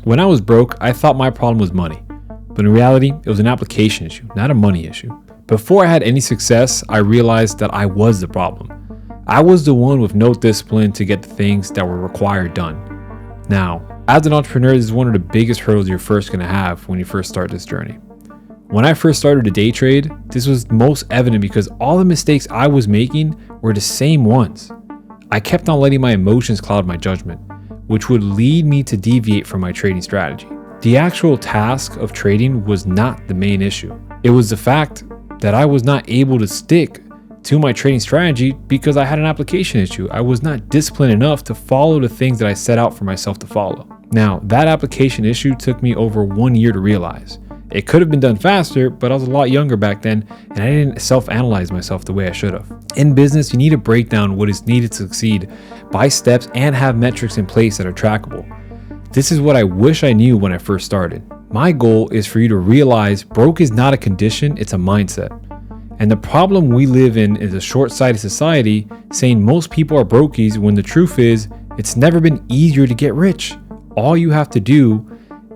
When I was broke, I thought my problem was money, but in reality, it was an application issue, not a money issue. Before I had any success, I realized that I was the problem. I was the one with no discipline to get the things that were required done. Now, as an entrepreneur, this is one of the biggest hurdles you're first going to have when you first start this journey. When I first started to day trade, this was most evident because all the mistakes I was making were the same ones. I kept on letting my emotions cloud my judgment, which would lead me to deviate from my trading strategy. The actual task of trading was not the main issue. It was the fact that I was not able to stick to my trading strategy because I had an application issue. I was not disciplined enough to follow the things that I set out for myself to follow. Now, that application issue took me over 1 year to realize. It could have been done faster, but I was a lot younger back then and I didn't self-analyze myself the way I should have. In business, you need to break down what is needed to succeed by steps and have metrics in place that are trackable. This is what I wish I knew when I first started. My goal is for you to realize broke is not a condition, it's a mindset. And the problem we live in is a short-sighted society saying most people are brokies when the truth is it's never been easier to get rich. All you have to do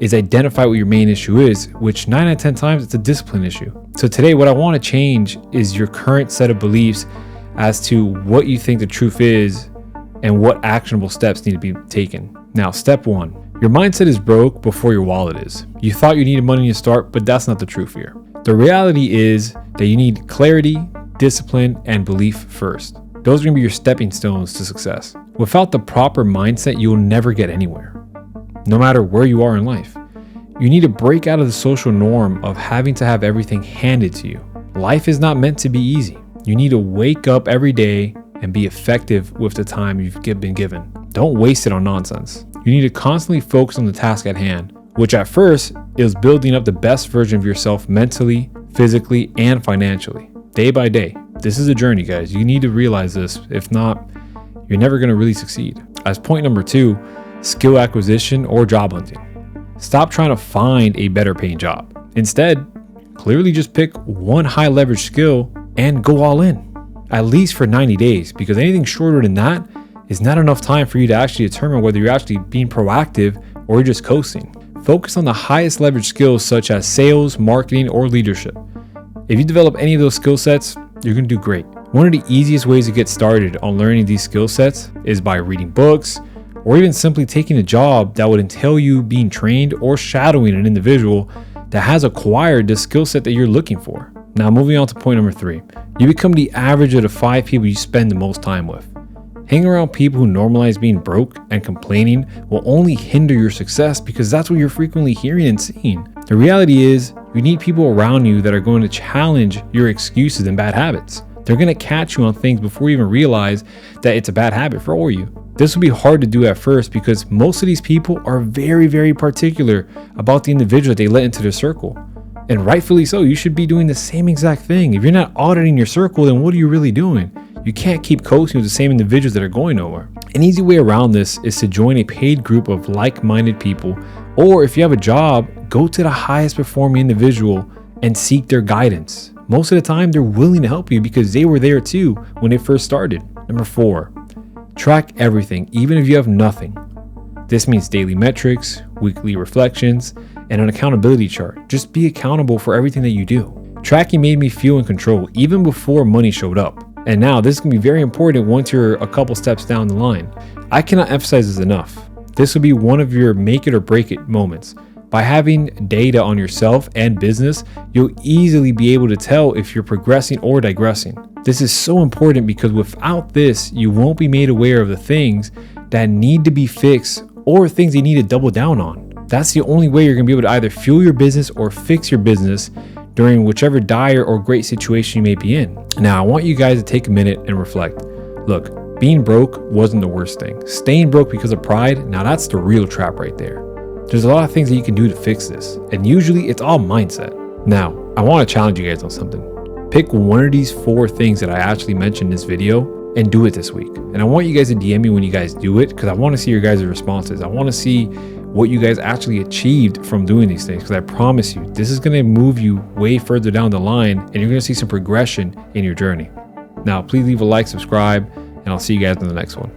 is identify what your main issue is, which 9 out of 10 times it's a discipline issue. So today what I want to change is your current set of beliefs as to what you think the truth is and what actionable steps need to be taken. Now, step 1, your mindset is broke before your wallet is. You thought you needed money to start, but that's not the truth here. The reality is that you need clarity, discipline, and belief first. Those are going to be your stepping stones to success. Without the proper mindset, you'll never get anywhere, no matter where you are in life. You need to break out of the social norm of having to have everything handed to you. Life is not meant to be easy. You need to wake up every day and be effective with the time you've been given. Don't waste it on nonsense. You need to constantly focus on the task at hand, which at first is building up the best version of yourself mentally, physically, and financially, day by day. This is a journey, guys. You need to realize this. If not, you're never going to really succeed. As point number 2, skill acquisition or job hunting. Stop trying to find a better paying job. Instead, clearly just pick one high leverage skill and go all in, at least for 90 days, because anything shorter than that is not enough time for you to actually determine whether you're actually being proactive or you're just coasting. Focus on the highest leverage skills such as sales, marketing, or leadership. If you develop any of those skill sets, you're going to do great. One of the easiest ways to get started on learning these skill sets is by reading books, or even simply taking a job that would entail you being trained or shadowing an individual that has acquired the skill set that you're looking for. Now, moving on to point number 3, you become the average of the 5 people you spend the most time with. Hanging around people who normalize being broke and complaining will only hinder your success because that's what you're frequently hearing and seeing. The reality is, you need people around you that are going to challenge your excuses and bad habits. They're going to catch you on things before you even realize that it's a bad habit for you. This will be hard to do at first because most of these people are very, very particular about the individual that they let into their circle. And rightfully so, you should be doing the same exact thing. If you're not auditing your circle, then what are you really doing? You can't keep coasting with the same individuals that are going nowhere. An easy way around this is to join a paid group of like-minded people, or if you have a job, go to the highest performing individual and seek their guidance. Most of the time, they're willing to help you because they were there too when they first started. Number 4, track everything, even if you have nothing. This means daily metrics, weekly reflections, and an accountability chart. Just be accountable for everything that you do. Tracking made me feel in control even before money showed up. And now this can be very important once you're a couple steps down the line. I cannot emphasize this enough. This will be one of your make it or break it moments. By having data on yourself and business, you'll easily be able to tell if you're progressing or digressing. This is so important because without this, you won't be made aware of the things that need to be fixed or things you need to double down on. That's the only way you're going to be able to either fuel your business or fix your business during whichever dire or great situation you may be in. Now, I want you guys to take a minute and reflect. Look, being broke wasn't the worst thing. Staying broke because of pride, now that's the real trap right there. There's a lot of things that you can do to fix this, and usually it's all mindset. Now, I want to challenge you guys on something. Pick one of these 4 things that I actually mentioned in this video and do it this week. And I want you guys to DM me when you guys do it because I want to see your guys' responses. I want to see what you guys actually achieved from doing these things, because I promise you, this is going to move you way further down the line and you're going to see some progression in your journey. Now, please leave a like, subscribe, and I'll see you guys in the next one.